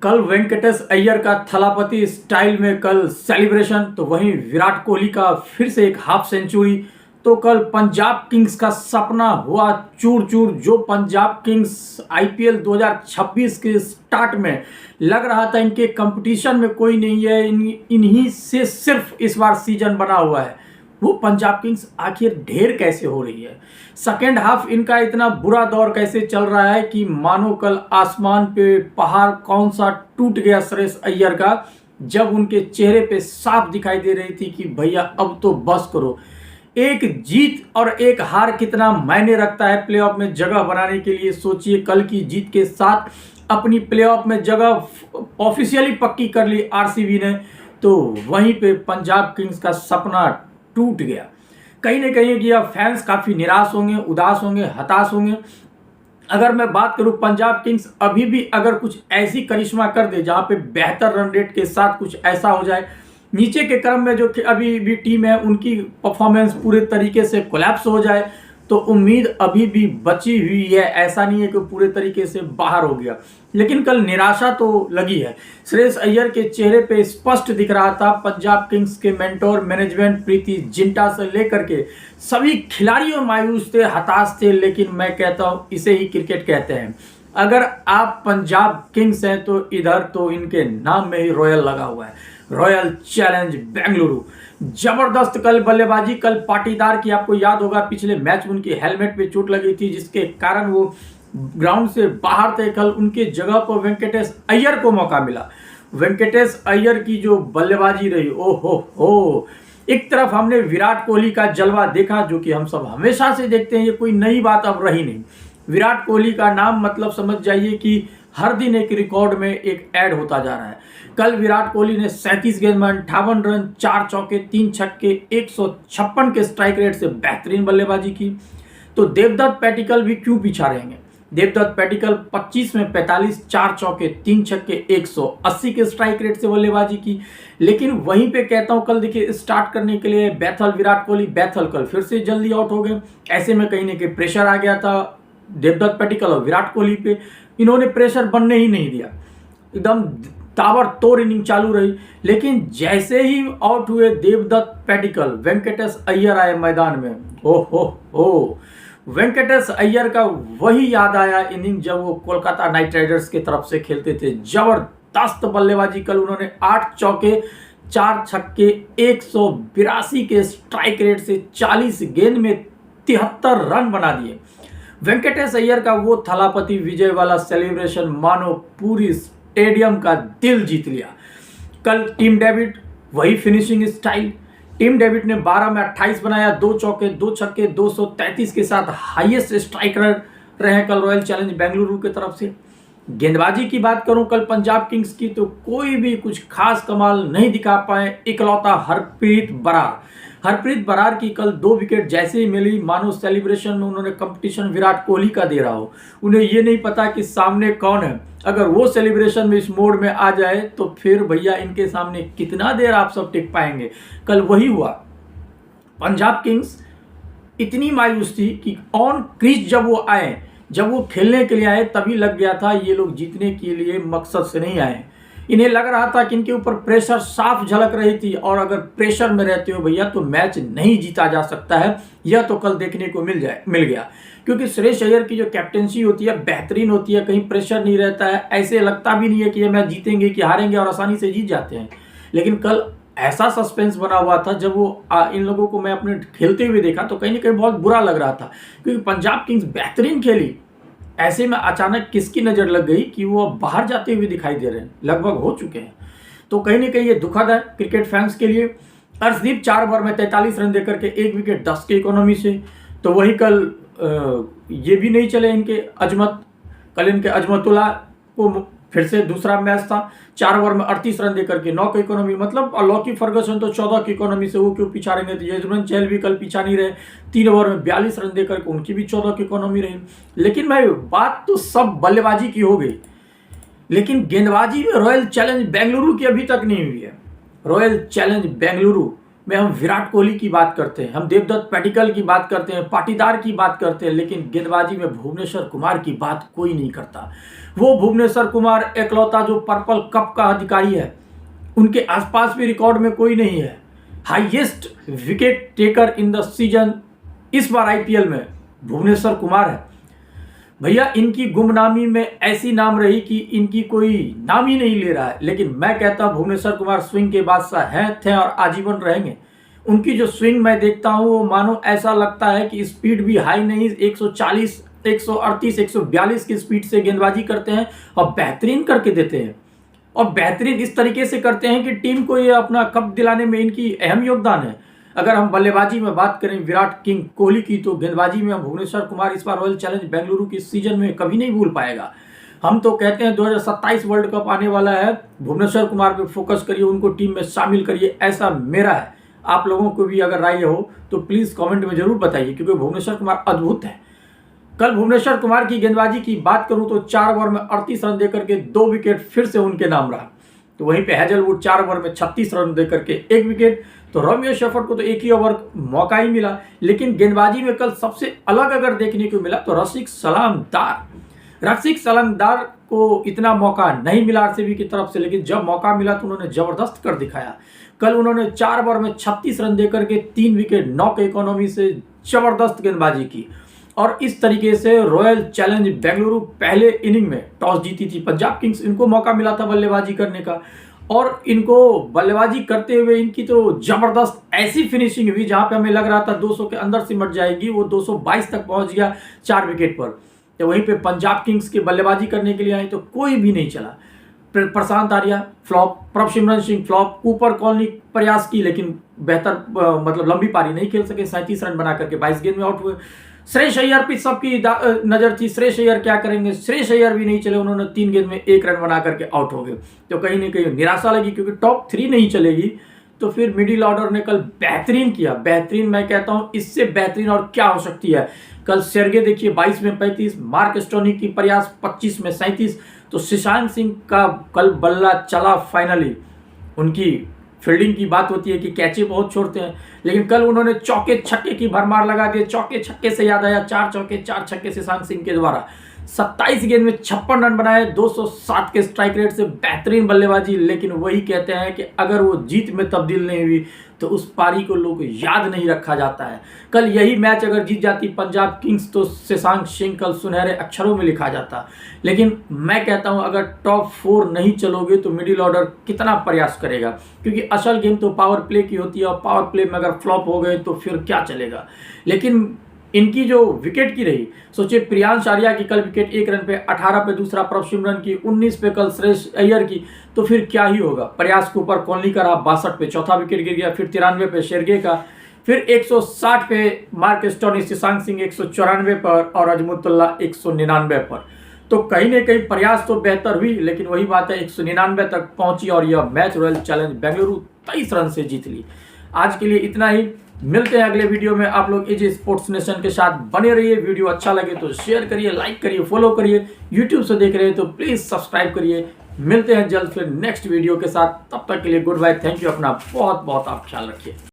कल वेंकटेश अय्यर का थलापति स्टाइल में कल सेलिब्रेशन, तो वहीं विराट कोहली का फिर से एक हाफ सेंचुरी। तो कल पंजाब किंग्स का सपना हुआ चूर चूर। जो पंजाब किंग्स आईपीएल 2026 के स्टार्ट में लग रहा था इनके कंपटीशन में कोई नहीं है, इन्हीं से सिर्फ इस बार सीजन बना हुआ है, वो पंजाब किंग्स आखिर ढेर कैसे हो रही है। सेकेंड हाफ इनका इतना बुरा दौर कैसे चल रहा है कि मानो कल आसमान पे पहाड़ कौन सा टूट गया श्रेयस अय्यर का, जब उनके चेहरे पे साफ दिखाई दे रही थी कि भैया अब तो बस करो। एक जीत और एक हार कितना मायने रखता है प्लेऑफ में जगह बनाने के लिए। सोचिए, कल की जीत के साथ अपनी प्लेऑफ में जगह ऑफिशियली पक्की कर ली आरसीबी ने, तो वहीं पे पंजाब किंग्स का सपना टूट गया। कहीं ना कहीं कि अब फैंस काफ़ी निराश होंगे, उदास होंगे, हताश होंगे। अगर मैं बात करूं पंजाब किंग्स अभी भी अगर कुछ ऐसी करिश्मा कर दे जहां पे बेहतर रन रेट के साथ कुछ ऐसा हो जाए, नीचे के क्रम में जो अभी भी टीम है उनकी परफॉर्मेंस पूरे तरीके से कोलैप्स हो जाए, तो उम्मीद अभी भी बची हुई है। ऐसा नहीं है कि पूरे तरीके से बाहर हो गया, लेकिन कल निराशा तो लगी है। श्रेयस अय्यर के चेहरे पे स्पष्ट दिख रहा था। पंजाब किंग्स के मेंटोर मैनेजमेंट प्रीति जिंटा से लेकर के सभी खिलाड़ियों मायूस थे, हताश थे। लेकिन मैं कहता हूं इसे ही क्रिकेट कहते हैं। अगर आप पंजाब किंग्स हैं तो इधर तो इनके नाम में ही रॉयल लगा हुआ है, रॉयल चैलेंज बेंगलुरु। जबरदस्त कल बल्लेबाजी, कल पाटीदार की आपको याद होगा पिछले मैच में उनकी हेलमेट पे चोट लगी थी जिसके कारण वो ग्राउंड से बाहर थे। कल उनके जगह पर वेंकटेश अय्यर को मौका मिला। वेंकटेश अय्यर की जो बल्लेबाजी रही, ओहो हो। एक तरफ हमने विराट कोहली का जलवा देखा जो कि हम सब हमेशा से देखते हैं, ये कोई नई बात अब रही नहीं। विराट कोहली का नाम मतलब समझ जाइए कि हर दिन एक रिकॉर्ड में एक ऐड होता जा रहा है। कल विराट कोहली ने 37 गेंद में 58 रन, 4 चौके, 3 छक्के, 156 के स्ट्राइक रेट से बेहतरीन बल्लेबाजी की। तो देवदत्त पैटिकल भी क्यों पीछा रहेंगे। देवदत्त पैटिकल 25 में 45, 4 चौके, 3 छक्के, 180 के स्ट्राइक रेट से बल्लेबाजी की। लेकिन वहीं पे कहता हूं कल देखिए स्टार्ट करने के लिए बैथल विराट कोहली, बैथल कल फिर से जल्दी आउट हो गए। ऐसे में कहीं ना कहीं प्रेशर आ गया था देवदत्त पैटिकल और विराट कोहली पे। इन्होंने प्रेशर बनने ही नहीं दिया, एकदम ताबड़तोड़ इनिंग चालू रही। लेकिन जैसे ही आउट हुए देवदत्त पैटिकल, वेंकटेश अय्यर आए मैदान में। ओहो, वेंकटेश अय्यर का वही याद आया इनिंग जब वो कोलकाता नाइट राइडर्स की तरफ से खेलते थे। जबरदस्त बल्लेबाजी कल उन्होंने 8 चौके, 4 छक्के, 182 के स्ट्राइक रेट से 40 गेंद में 73 रन बना दिए। वेंकटेश अय्यर का वो थलापति विजय वाला सेलिब्रेशन मानो पूरी स्टेडियम का दिल जीत लिया। कल टीम डेविड वही फिनिशिंग स्टाइल। टीम डेविड ने 12 में 28 बनाया, 2 चौके, 2 छक्के, 233 के साथ हाईएस्ट स्ट्राइकर रहे कल रॉयल चैलेंज बेंगलुरु की तरफ से। गेंदबाजी की बात करूं कल पंजाब किंग्स की, तो कोई भी कुछ खास कमाल नहीं दिखा पाए। इकलौता हरप्रीत बरार की कल 2 विकेट जैसे ही मिली मानो सेलिब्रेशन में उन्होंने कंपटीशन विराट कोहली का दे रहा हो। उन्हें ये नहीं पता कि सामने कौन है। अगर वो सेलिब्रेशन में इस मोड में आ जाए तो फिर भैया इनके सामने कितना देर आप सब टिक पाएंगे। कल वही हुआ। पंजाब किंग्स इतनी मायूस थी कि ऑन क्रीज जब वो आए, जब वो खेलने के लिए आए, तभी लग गया था ये लोग जीतने के लिए मकसद से नहीं आए। इन्हें लग रहा था कि इनके ऊपर प्रेशर साफ झलक रही थी, और अगर प्रेशर में रहते हो भैया तो मैच नहीं जीता जा सकता है। यह तो कल देखने को मिल गया। क्योंकि श्रेयस अय्यर की जो कैप्टेंसी होती है बेहतरीन होती है, कहीं प्रेशर नहीं रहता है। ऐसे लगता भी नहीं है कि ये मैच जीतेंगे कि हारेंगे, और आसानी से जीत जाते हैं। लेकिन कल ऐसा सस्पेंस बना हुआ था, जब वो इन लोगों को मैं अपने खेलते हुए देखा तो कहीं ना कहीं बहुत बुरा लग रहा था। क्योंकि पंजाब किंग्स बेहतरीन खेली, ऐसे में अचानक किसकी नज़र लग गई कि वो बाहर जाते हुए दिखाई दे रहे हैं, लगभग हो चुके हैं। तो कहीं ना कहीं ये दुखद है क्रिकेट फैंस के लिए। अर्शदीप 4 ओवर में 43 रन देकर के 1 विकेट 10 की इकोनॉमी से। तो वही कल ये भी नहीं चले इनके अजमत। कल इनके अजमतुल्ला को फिर से दूसरा मैच था, 4 ओवर में 38 रन देकर के 9 की इकोनॉमी। मतलब लॉकी फर्गसन तो 14 की इकोनॉमी से, वो क्यों पीछा रहेंगे। तो युजवेंद्र चहल भी कल पीछा नहीं रहे, 3 ओवर में 42 रन देकर के उनकी भी 14 की इकोनॉमी रही। लेकिन भाई बात तो सब बल्लेबाजी की हो गई, लेकिन गेंदबाजी में रॉयल चैलेंज बेंगलुरु की अभी तक नहीं हुई है। रॉयल चैलेंज बेंगलुरु में हम विराट कोहली की बात करते हैं, हम देवदत्त पडिक्कल की बात करते हैं, पाटीदार की बात करते हैं, लेकिन गेंदबाजी में भुवनेश्वर कुमार की बात कोई नहीं करता। वो भुवनेश्वर कुमार एकलौता जो पर्पल कप का अधिकारी है, उनके आसपास भी रिकॉर्ड में कोई नहीं है। Highest wicket taker in the season इस बार आईपीएल में भुवनेश्वर कुमार है। भैया इनकी गुमनामी में ऐसी नाम रही कि इनकी कोई नाम ही नहीं ले रहा है, लेकिन मैं कहता हूं भुवनेश्वर कुमार स्विंग के बादशाह हैं, थे और आजीवन रहेंगे। उनकी जो स्विंग मैं देखता हूं वो मानो ऐसा लगता है कि स्पीड भी हाई नहीं, 140 138 142 की स्पीड से गेंदबाजी करते हैं और बेहतरीन करके देते हैं, और बेहतरीन इस तरीके से करते हैं कि टीम को ये अपना कप दिलाने में इनकी अहम योगदान है। अगर हम बल्लेबाजी में बात करें विराट किंग कोहली की, तो गेंदबाजी में हम भुवनेश्वर कुमार इस बार रॉयल चैलेंज बेंगलुरु की सीजन में कभी नहीं भूल पाएगा। हम तो कहते हैं 2027 वर्ल्ड कप आने वाला है, भुवनेश्वर कुमार पे फोकस करिए, उनको टीम में शामिल करिए, ऐसा मेरा है। आप लोगों को भी अगर राय हो तो प्लीज़ कमेंट में जरूर बताइए, क्योंकि भुवनेश्वर कुमार अद्भुत है। कल भुवनेश्वर कुमार की गेंदबाजी की बात करूं तो 4 ओवर में 38 रन देकर के 2 विकेट फिर से उनके नाम रहा। तो वहीं पे हैजलवुड 4 ओवर में 36 रन देकर के 1 विकेट। तो रोमियो शेफर्ड को तो एक ही ओवर मौका ही मिला, लेकिन गेंदबाजी में कल सबसे अलग अगर देखने को मिला तो रसिक सलामदार को इतना मौका नहीं मिला आरसीबी की तरफ से, लेकिन जब मौका मिला तो उन्होंने जबरदस्त कर दिखाया। कल उन्होंने 4 ओवर में 36 रन देकर के 3 विकेट नॉक इकोनॉमी से जबरदस्त गेंदबाजी की, और इस तरीके से रॉयल चैलेंज बेंगलुरु पहले इनिंग में टॉस जीती थी पंजाब किंग्स, इनको मौका मिला था बल्लेबाजी करने का, और इनको बल्लेबाजी करते हुए इनकी तो जबरदस्त ऐसी फिनिशिंग हुई जहां पे हमें लग रहा था 200 के अंदर सिमट जाएगी, वो 222 तक पहुंच गया 4 विकेट पर। तो वहीं पे पंजाब किंग्स के बल्लेबाजी करने के लिए आए तो कोई भी नहीं चला। Prashant Arya flop, Prabhsimran Singh flop, Cooper कॉलनी प्रयास की लेकिन बेहतर मतलब लंबी पारी नहीं खेल सके, 37 रन बना करके 22 गेंद में आउट हुए। श्रेयस अय्यर पे सबकी नजर थी, श्रेयस अय्यर क्या करेंगे, श्रेयस अय्यर भी नहीं चले, उन्होंने 3 गेंद में 1 रन बना करके आउट हो गए। तो कहीं ना कहीं निराशा लगी, क्योंकि टॉप 3 नहीं चलेगी। तो फिर मिडिल ऑर्डर ने कल बेहतरीन किया, बेहतरीन मैं कहता हूं इससे बेहतरीन और क्या हो सकती है। कल सेर्गे देखिए 22 में 35, मार्क स्टोनी की प्रयास 25 में 37। तो ईशान सिंह का कल बल्ला चला फाइनली। उनकी फील्डिंग की बात होती है कि कैचे बहुत छोड़ते हैं, लेकिन कल उन्होंने चौके छक्के की भरमार लगा दिए। चौके छक्के से याद आया, 4 चौके 4 छक्के ईशान सिंह के द्वारा 27 गेंद में 56 रन बनाए, 207 के स्ट्राइक रेट से बेहतरीन बल्लेबाजी। लेकिन वही कहते हैं कि अगर वो जीत में तब्दील नहीं हुई तो उस पारी को लोग याद नहीं रखा जाता है। कल यही मैच अगर जीत जाती पंजाब किंग्स तो ईशान सिंह कल सुनहरे अक्षरों में लिखा जाता। लेकिन मैं कहता हूं अगर टॉप 4 नहीं चलोगे तो मिडिल ऑर्डर कितना प्रयास करेगा, क्योंकि असल गेम तो पावर प्ले की होती है, और पावर प्ले में अगर फ्लॉप हो गए तो फिर क्या चलेगा। लेकिन इनकी जो विकेट की रही, सोचिए प्रियांश आर्या की कल विकेट 1 रन पे, 18 पे दूसरा प्रभसिमरन की, 19 पे कल श्रेयस अय्यर की, तो फिर क्या ही होगा। प्रयास के ऊपर कॉलनी का रहा, 62 पे चौथा विकेट गिर गया, फिर 93 पे शेरगे का, फिर 160 पे मार्क स्टोनी, ईशान सिंह 194 पर और अजमुद्दुल्ला 199 पर। तो कहीं ना कहीं प्रयास तो बेहतर हुई, लेकिन वही बात है 199 तक पहुंची और यह match royal challenge Bengaluru 23 run से जीत ली। आज के लिए इतना ही, मिलते हैं अगले वीडियो में। आप लोग एजे स्पोर्ट्स नेशन के साथ बने रहिए। वीडियो अच्छा लगे तो शेयर करिए, लाइक करिए, फॉलो करिए। यूट्यूब से देख रहे हैं तो प्लीज सब्सक्राइब करिए। मिलते हैं जल्द फिर नेक्स्ट वीडियो के साथ, तब तक के लिए गुड बाय, थैंक यू। अपना बहुत बहुत आप ख्याल रखिए।